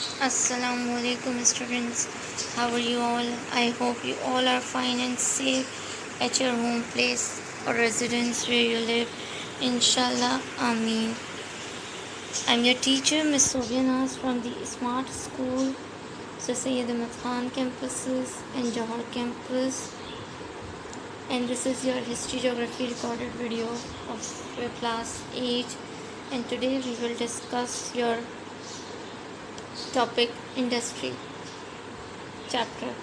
Assalamualaikum students. How are you all? I hope you all are fine and safe at your home place or residence where you live. Inshallah, Ameen. I'm your teacher, Miss Sobia Naz from the Smart School, Sir Syed Ahmed Khan campuses and Johor campus. And this is your history geography recorded video of your class 8. And today we will discuss your topic industry. Chapter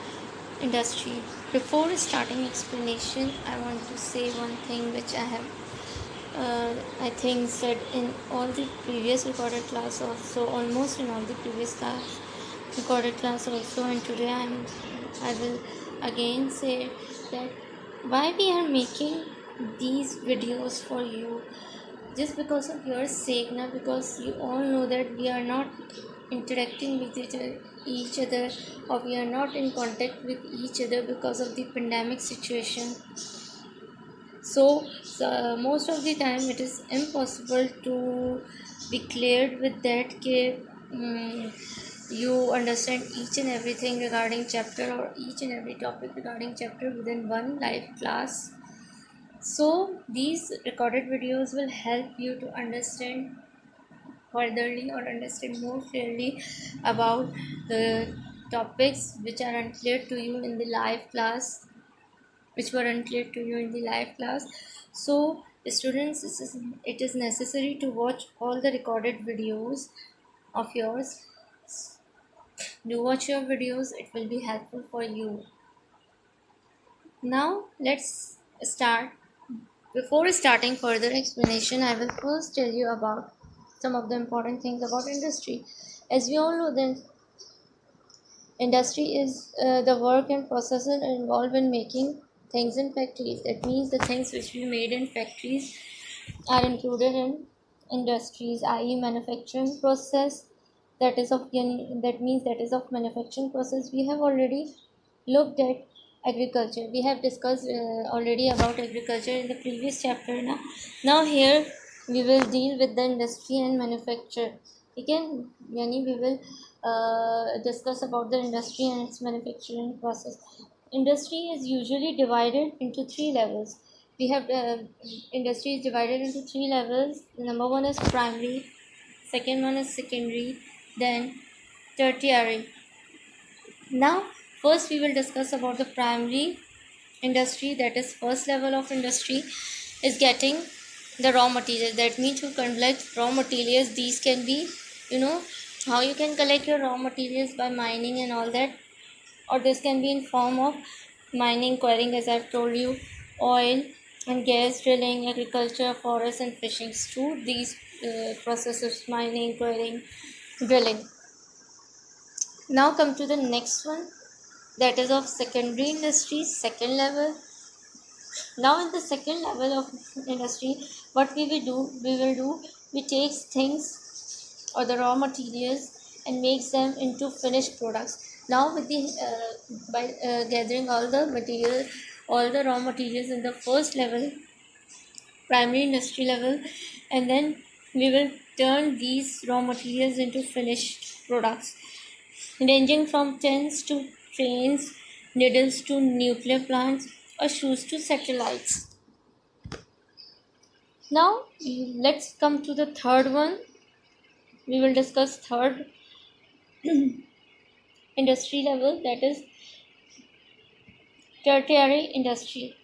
industry. Before starting explanation, I want to say one thing which I think said in all the previous recorded class also, almost in all the previous class recorded class also, and today I will again say that why we are making these videos for you, just because of your sake, now, because you all know that we are not interacting with each other, or we are not in contact with each other because of the pandemic situation. So most of the time it is impossible to be cleared with that you understand each and everything regarding chapter, or each and every topic regarding chapter within one live class. So these recorded videos will help you to understand furtherly or understand more clearly about the topics which are unclear to you in the live class, which were unclear to you in the live class. So students, it is necessary to watch all the recorded videos of yours. Do watch your videos, it will be helpful for you. Now let's start. Before starting further explanation, I will first tell you about some of the important things about industry. As we all know, then industry is the work and processes involved in making things in factories. That means the things which we made in factories are included in industries, i.e., manufacturing process. That means that is of manufacturing process. We have already looked at agriculture. We have discussed already about agriculture in the previous chapter. Now here we will deal with the industry and manufacture. Again, yani we will discuss about the industry and its manufacturing process. Industry is usually divided into three levels. We have industry is divided into three levels. Number one is primary, second one is secondary, then tertiary. Now first we will discuss about the primary industry, that is first level of industry is getting the raw materials. That means to collect raw materials. These can be, you know, how you can collect your raw materials by mining and all that, or this can be in form of mining, quarrying, as I've told you, oil and gas drilling, agriculture, forest and fishing. Through these processes, mining, quarrying, drilling. Now come to the next one, that is of secondary industry, second level. Now in the second level of industry, what we take things or the raw materials and makes them into finished products. Now with the by gathering all the raw materials in the first level, primary industry level, and then we will turn these raw materials into finished products, ranging from tents to trains, needles to nuclear plants, or shoes to satellites. Now let's come to the third one. We will discuss third industry level, that is tertiary industry,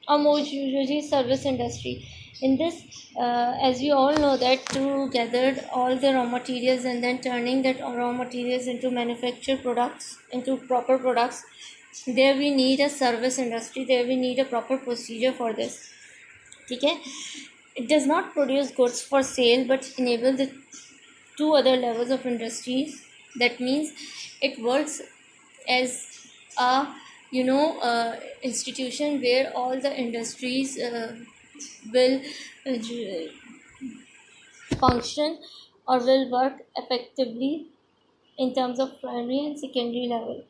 or more usually service industry. In this, as we all know that to gather all the raw materials and then turning that raw materials into manufactured products, into proper products, there we need a service industry. There we need a proper procedure for this. Okay? It does not produce goods for sale but enable the two other levels of industries. That means it works as a institution where all the industries will function or will work effectively in terms of primary and secondary level.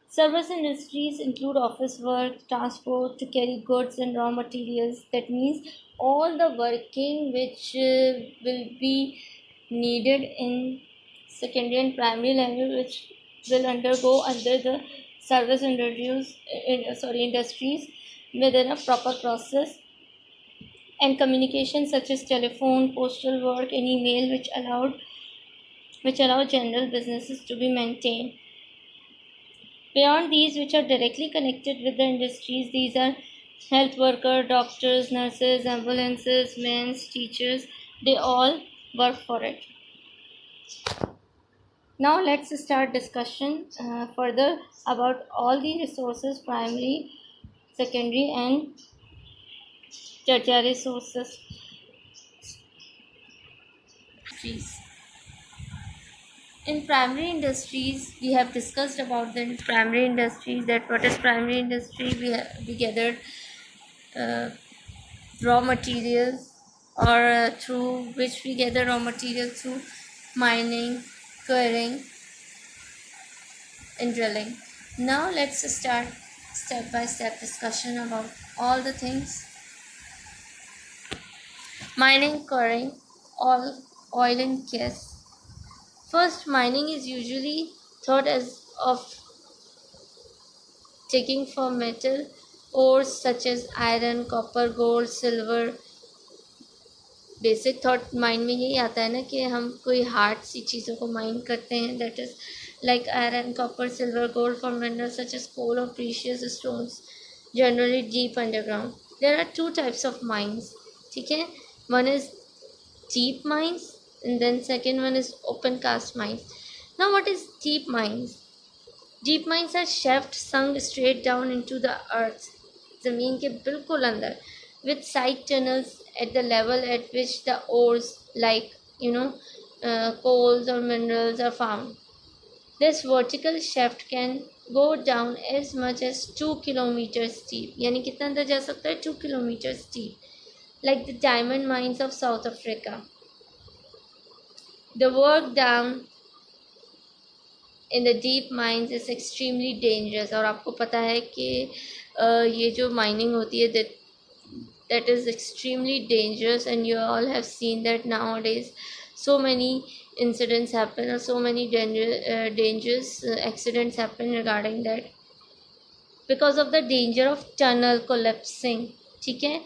Service industries include office work, transport to carry goods and raw materials. That means all the working which will be needed in secondary and primary level, which will undergo under the service industries within a proper process, and communication such as telephone, postal work, and email, which allow general businesses to be maintained. Beyond these, which are directly connected with the industries, these are health workers, doctors, nurses, ambulances, men, teachers. They all work for it. Now let's start discussion further about all the resources, primary, secondary, and tertiary sources. Industries. In primary industries, we have discussed about the primary industries. That what is primary industry? We gathered uh, raw materials, or through which we gather raw materials through mining, quarrying, and drilling. Now let's start step by step discussion about all the things. Mining, quarrying, oil and gas. First, mining is usually thought as of taking for metal ores such as iron, copper, gold, silver. Basic thought mind में यही आता है ना कि हम कोई hard सी चीज़ों को माइन करते हैं, that is like iron, copper, silver, gold for mineral such as coal और precious stones generally deep underground. There are two types of mines. ठीक है, one is deep mines and then second one is open cast mines. Now what is deep mines? Deep mines are shafts sunk straight down into the earth, ज़मीन के बिल्कुल अंदर, with side tunnels at the level at which the ores like coals or minerals are found. This vertical shaft can go down as much as 2 kilometers deep. यानी कितना अंदर जा सकता है? 2 kilometers deep. Like the diamond mines of South Africa. The work down in the deep mines is extremely dangerous. और आपको पता है कि ये जो mining होती है that is extremely dangerous, and you all have seen that nowadays so many incidents happen, or so many dangerous accidents happen regarding that because of the danger of tunnel collapsing. ठीक है,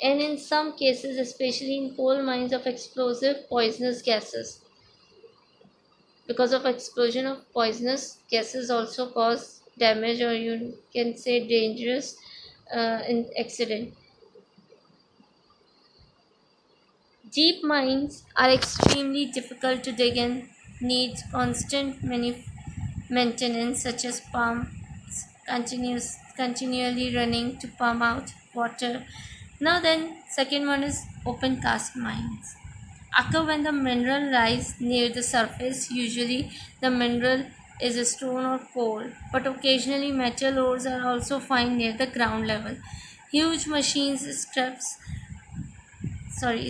and in some cases, especially in coal mines, of explosive poisonous gases. Because of explosion of poisonous gases also cause damage, or you can say dangerous accident. Deep mines are extremely difficult to dig and need constant maintenance, such as pumps continually running to pump out water. Now then, second one is open cast mines. Occur when the mineral lies near the surface. Usually the mineral is a stone or coal, but occasionally metal ores are also found near the ground level. Huge machines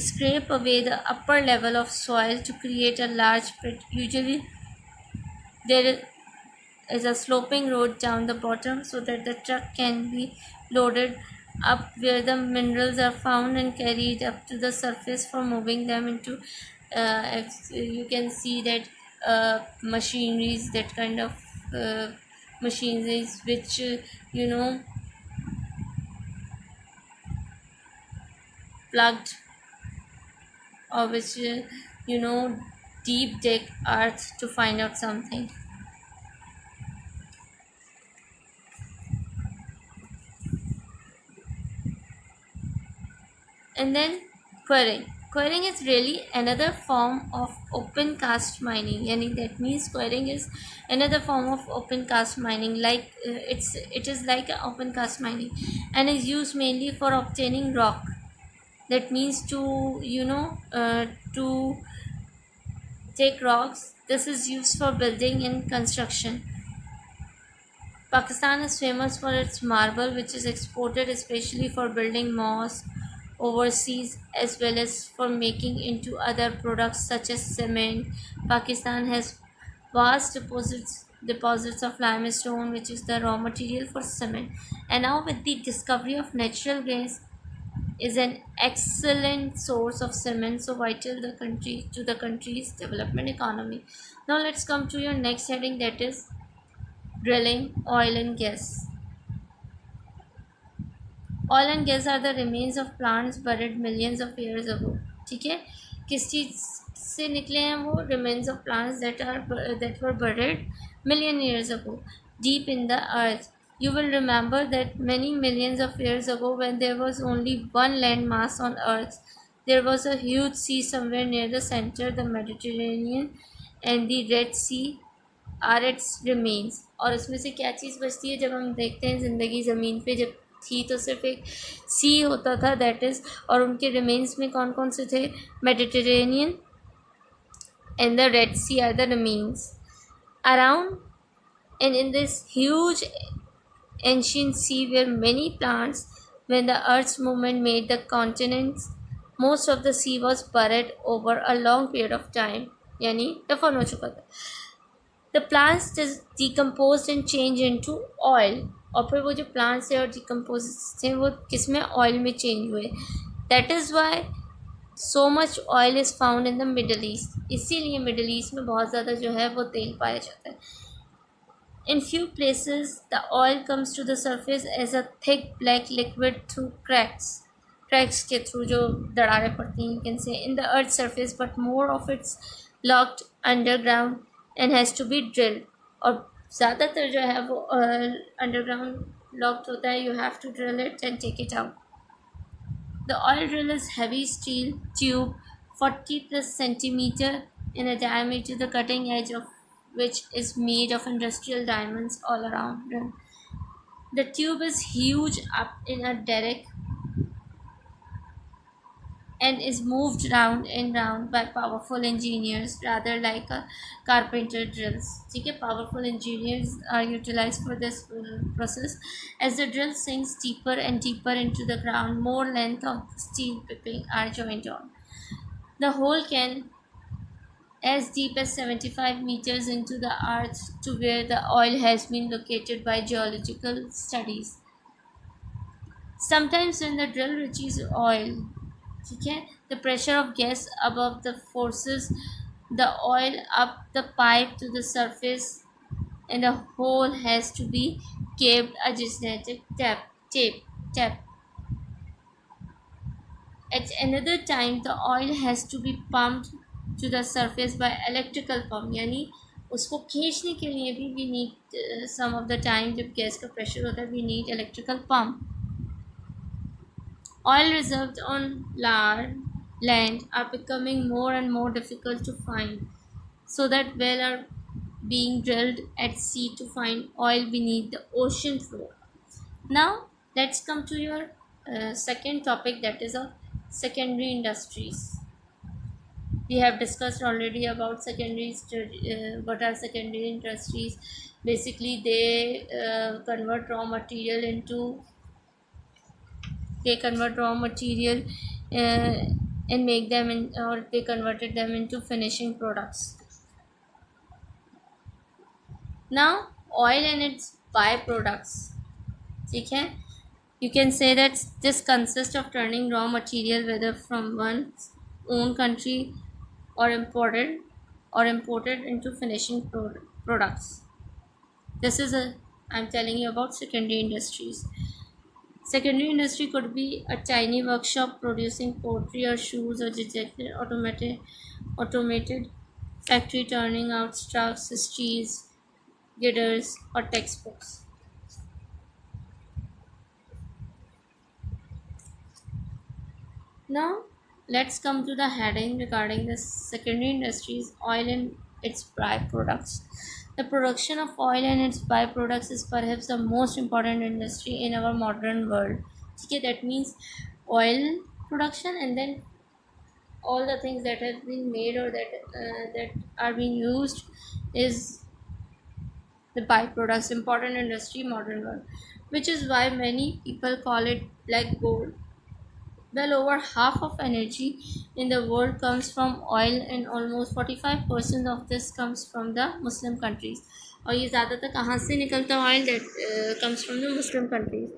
scrape away the upper level of soil to create a large pit. Usually there is a sloping road down the bottom so that the truck can be loaded up where the minerals are found and carried up to the surface for moving them into if you can see that machineries, that kind of machineries which you know plugged, or which deep dig earth to find out something. And then quarrying. Quarrying is really another form of open cast mining. Yani that means quarrying is another form of open cast mining. Like it is like a open cast mining, and is used mainly for obtaining rock. That means to take rocks. This is used for building and construction. Pakistan is famous for its marble, which is exported especially for building mosques overseas, as well as for making into other products such as cement. Pakistan has vast deposits of limestone, which is the raw material for cement. And now with the discovery of natural gas is an excellent source of cement, so vital the country to the country's development economy. Now let's come to your next heading, that is drilling, oil and gas. Oil and gas are the remains of plants buried millions of years ago. ठीक है, किस चीज से निकले हैं वो? remains of plants that were buried million years ago deep in the earth. You will remember that many millions of years ago, when there was only one land mass on earth, there was a huge sea somewhere near the center, the Mediterranean, and the Red Sea are its remains. और उसमें से क्या चीज़ बचती है? जब हम देखते हैं ज़िंदगी ज़मीन पे जब थी तो सिर्फ एक सी होता था, दैट इज़, और उनके रिमेन्स में कौन कौन से थे? Mediterranean and the Red Sea are the remains around. And in this huge ancient sea were many plants. When the earth's movement made the continents, most of the sea was buried over a long period of time, यानी दफन हो चुका था. The plants decomposed and changed into oil. और फिर वो जो plants थे और डिकम्पोज थे वो किस में? ऑयल में चेंज हुए. That is why so much oil is found in the Middle East. इसीलिए मिडल ईस्ट में बहुत ज़्यादा जो है वो तेल पाया जाता है. In few places, the oil comes to the surface as a thick black liquid through cracks. Cracks के थ्रू जो दरारें पड़ती हैं, you can say, in the earth's surface, but more of it's locked underground and has to be drilled. और ज़्यादातर जो है वो underground locked होता है. You have to drill it and take it out. The oil drill is heavy steel tube, 40 plus centimeter in a diameter, the cutting edge of which is made of industrial diamonds all around them. The tube is huge up in a derrick and is moved round and round by powerful engineers, rather like a carpenter drills. ठीक है, powerful engineers are utilized for this process. As the drill sinks deeper and deeper into the ground, more length of steel piping are joined on. The hole can as deep as 75 meters into the earth to where the oil has been located by geological studies. Sometimes when the drill reaches oil, okay, the pressure of gas above the forces the oil up the pipe to the surface, and the hole has to be capped a genetic tap. At another time, the oil has to be pumped to the surface by electrical pump. यानी उसको खींचने के लिए भी we need some of the time जब gas का pressure होता है we need electrical pump. Oil reserves on land are becoming more and more difficult to find, so that wells are being drilled at sea to find oil beneath the ocean floor. Now, let's come to your second topic, that is of secondary industries. We have discussed already about what are secondary industries. Basically, they convert raw material and make them or they converted them into finishing products. Now, oil and its byproducts. ठीक है, you can say that this consists of turning raw material, whether from one's own country or imported into finishing products. This is I'm telling you about secondary industries. Secondary industry could be a tiny workshop producing pottery or shoes, or digital automated factory turning out trucks, cheese, girders, or textbooks. Now, let's come to the heading regarding the secondary industries, oil and its byproducts. The production of oil and its byproducts is perhaps the most important industry in our modern world. Okay, that means oil production, and then all the things that have been made or that are being used is the byproducts, important industry, modern world, which is why many people call it black gold. Well over half of energy in the world comes from oil and almost 45% of this comes from the Muslim countries. और ये ज़्यादातर कहाँ से निकलता है? Oil that comes from the Muslim countries.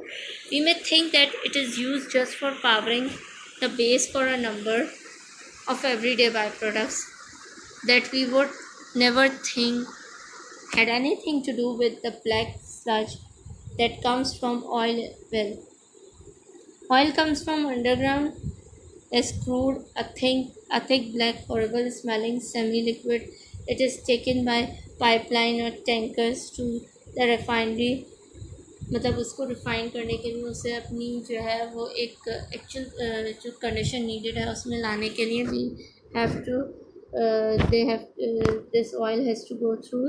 We may think that it is used just for powering the base for a number of everyday byproducts that we would never think had anything to do with the black sludge that comes from oil well. Oil comes from underground as crude, a thick black, horrible smelling semi-liquid. It is taken by pipeline or tankers to the refinery. मतलब उसको refine करने के लिए उसे अपनी जो है वो एक एक्चुअल जो कंडीशन नीडेड है उसमें लाने के लिए we have to they have this oil has to go through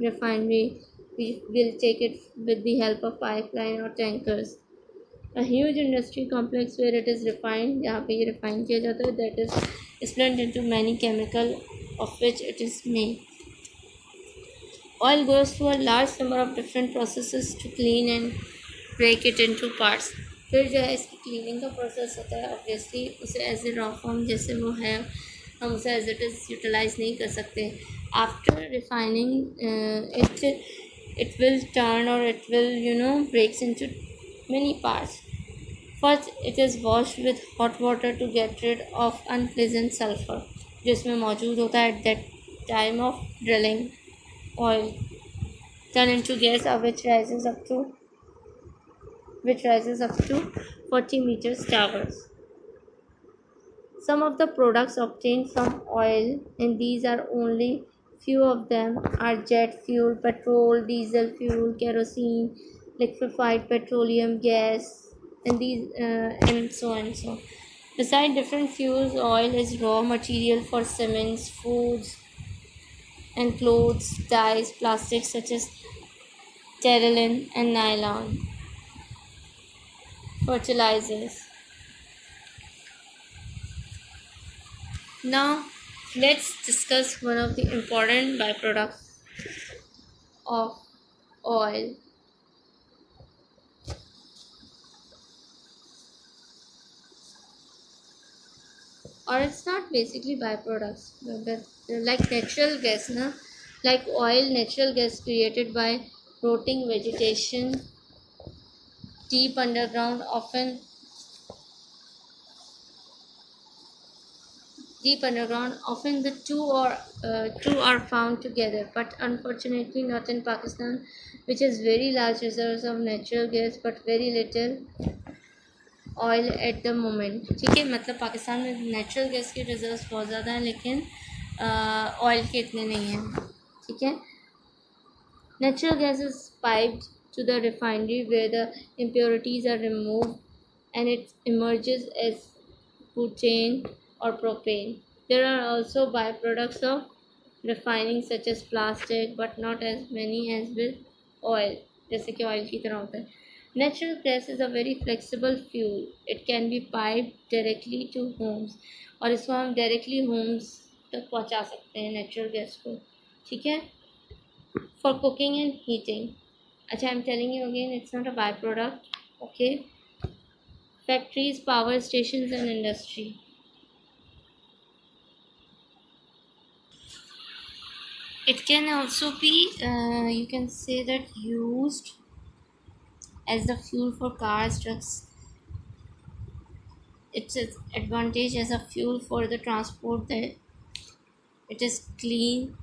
refinery. We will take it with the help of pipeline or tankers. A huge industry complex where it is refined, जहाँ पे ये refine किया जाता है, that is split into many chemical of which it is made. Oil goes through a large number of different processes to clean and break it into parts. फिर जो है इसकी क्लीनिंग का प्रोसेस होता है. ऑब्वियसली उसे एज ए रॉ फॉर्म जैसे वो है हम उसे एज इट इज़ यूटिलाइज नहीं कर सकते. After refining it will turn or it will breaks into many parts. First, it is washed with hot water to get rid of unpleasant sulfur जो इसमें मौजूद होता है at that time of drilling. Oil turn into gas which rises up to 40 meters towers. Some of the products obtained from oil, and these are only few of them, are jet fuel, petrol, diesel fuel, kerosene, liquefied petroleum gas, and so on and so on. Besides different fuels, oil is raw material for cements, foods, and clothes, dyes, plastics such as terylene and nylon, fertilizers. Now, let's discuss one of the important byproducts of oil. Or it's not basically byproducts, but like natural gas, na? Like oil, natural gas created by rotting vegetation deep underground, often the two are found together, but unfortunately not in Pakistan, which has very large reserves of natural gas but very little oil at the moment. ठीक है, मतलब पाकिस्तान में natural gas के reserves बहुत ज़्यादा हैं लेकिन oil के इतने नहीं हैं. ठीक है, natural gas is piped to the refinery where the impurities are removed and it emerges as butane or propane. There are also byproducts of refining such as plastic but not as many as with oil, जैसे कि oil की तरह होता है. Natural gas is a very flexible fuel. It can be piped directly to homes और इसको हम directly homes तक पहुंचा सकते हैं natural gas को. ठीक है, for cooking and heating. अच्छा, I'm telling you again, it's not a byproduct. Okay, factories, power stations, and industry. It can also be, you can say that used as the fuel for cars, trucks. It's an advantage as a fuel for the transport that it is clean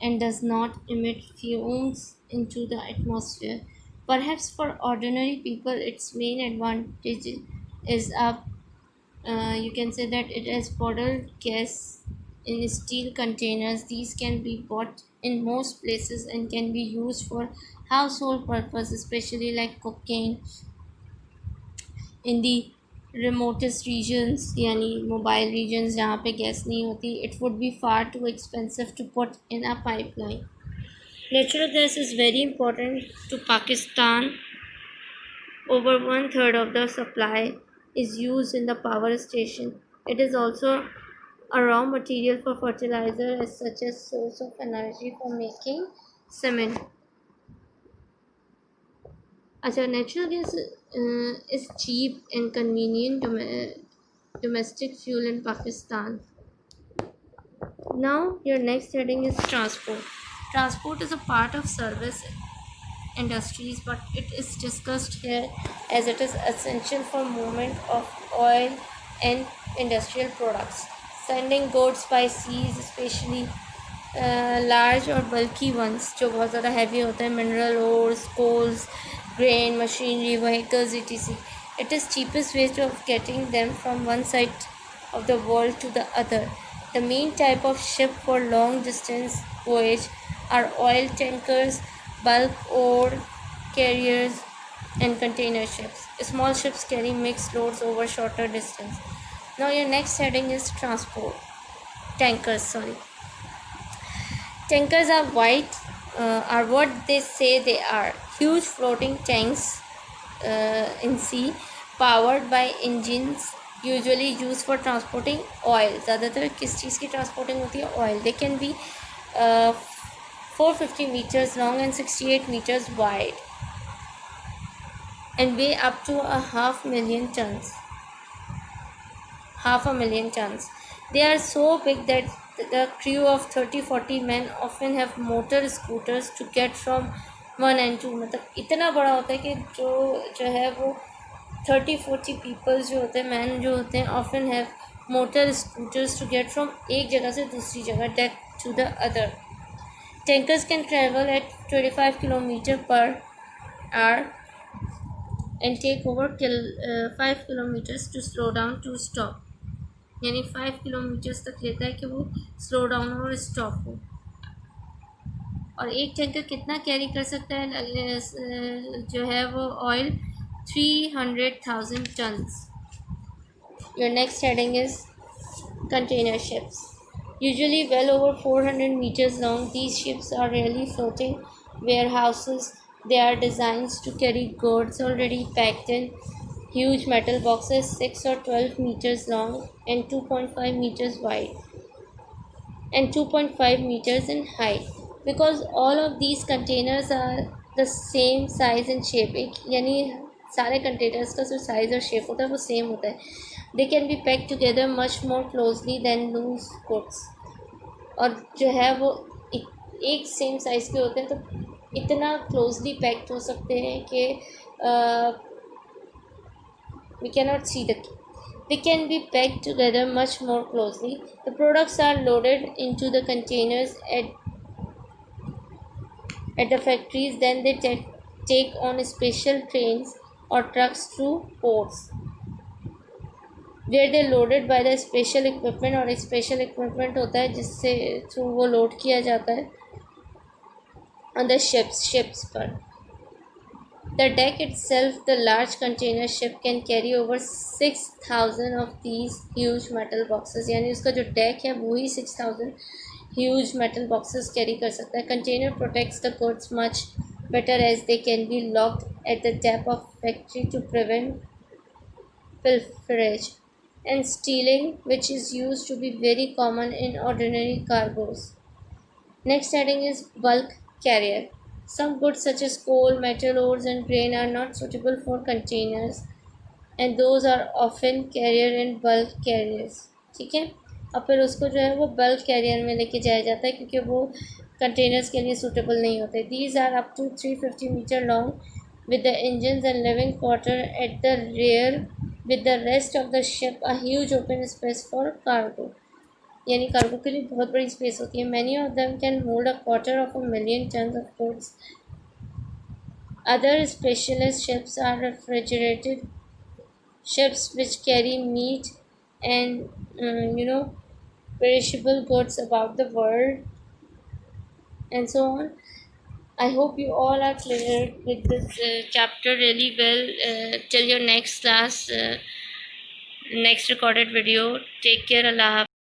and does not emit fumes into the atmosphere. Perhaps for ordinary people, its main advantage is you can say that it has bottled gas in steel containers. These can be bought in most places and can be used for household purpose, especially like cooking in the remotest regions यानी mobile regions जहाँ पे gas नहीं होती. It would be far too expensive to put in a pipeline. Natural gas is very important to Pakistan. Over 1/3 of the supply is used in the power station. It is also a raw material for fertilizer as such as source of energy for making cement. अच्छा, natural gas is cheap and convenient domestic fuel in Pakistan. Now, your next heading is transport. Transport is a part of service industries, but it is discussed here as it is essential for movement of oil and industrial products. Sending goods by seas, especially large और बल्कि ones जो बहुत ज़्यादा heavy होते हैं, mineral ores, coals, grain, machinery, vehicles, etc. It is cheapest way of getting them from one side of the world to the other. The main type of ship for long distance voyage are oil tankers, bulk ore carriers, and container ships. Small ships carry mixed loads over shorter distance. Now your next heading is transport. Tankers are are what they say they are. Huge floating tanks in sea, powered by engines usually used for transporting oil. ज़्यादातर किस चीज़ की transporting होती है? Oil. They can be 450 meters long and 68 meters wide and weigh up to half a million tons. They are so big that the crew of 30-40 men often have motor scooters to get from one end to, मतलब इतना बड़ा होता है कि जो है वो 30-40 peoples जो होते हैं, मैन जो होते हैं, often have motor scooters to get from एक जगह से दूसरी जगह, deck to the other. Tankers can travel at 25 km per hour and take over 5 kilometers to slow down to stop. यानी 5 किलोमीटर्स तक लेता है कि वो स्लो डाउन और स्टॉप हो. और एक टैंकर कितना कैरी कर सकता है जो है वो oil? 300,000 tons. Your next heading is container ships. Usually well over 400 meters long, these ships are really floating warehouses. They are designed to carry goods already packed in huge metal boxes 6 or 12 meters long and 2.5 meters wide and 2.5 meters in height. Because all of these containers are the same size and shape, यानी सारे containers का जो size और shape होता है वो same होता है. They can be packed together much more closely than loose goods. और जो है वो एक सेम साइज़ के होते हैं तो इतना क्लोजली पैक्ड हो सकते हैं कि we cannot see they can be packed together much more closely. The products are loaded into the containers at the factories, then they take on special trains or trucks through ports where they loaded by the special equipment. और एक special equipment होता है जिससे through वो load किया जाता है on the ships पर. The deck itself, the large container ship, can carry over 6,000 of these huge metal boxes. यानी उसका जो deck है वही 6,000 huge metal boxes carry कर सकता है. Container protects the goods much better as they can be locked at the tap of factory to prevent pilferage and stealing, which is used to be very common in ordinary cargoes. Next heading is bulk carrier. Some goods such as coal, metal ores and grain are not suitable for containers and those are often carrier and bulk carriers. ठीक है, और फिर उसको जो है वो bulk carrier में लेके जाया जाता है क्योंकि वो कंटेनर्स के लिए सूटेबल नहीं होते. These are up to 350 meter long with the engines and living quarter at the rear with the rest of the ship a huge open space for cargo. यानी कार्गो के लिए बहुत बड़ी स्पेस होती है. Many of them can hold a 250,000 tons of goods. Other specialist ships are refrigerated ships which carry meat and perishable goods about the world and so on. I hope you all are clear with this chapter really well. Till your next class, next recorded video. Take care. Allah.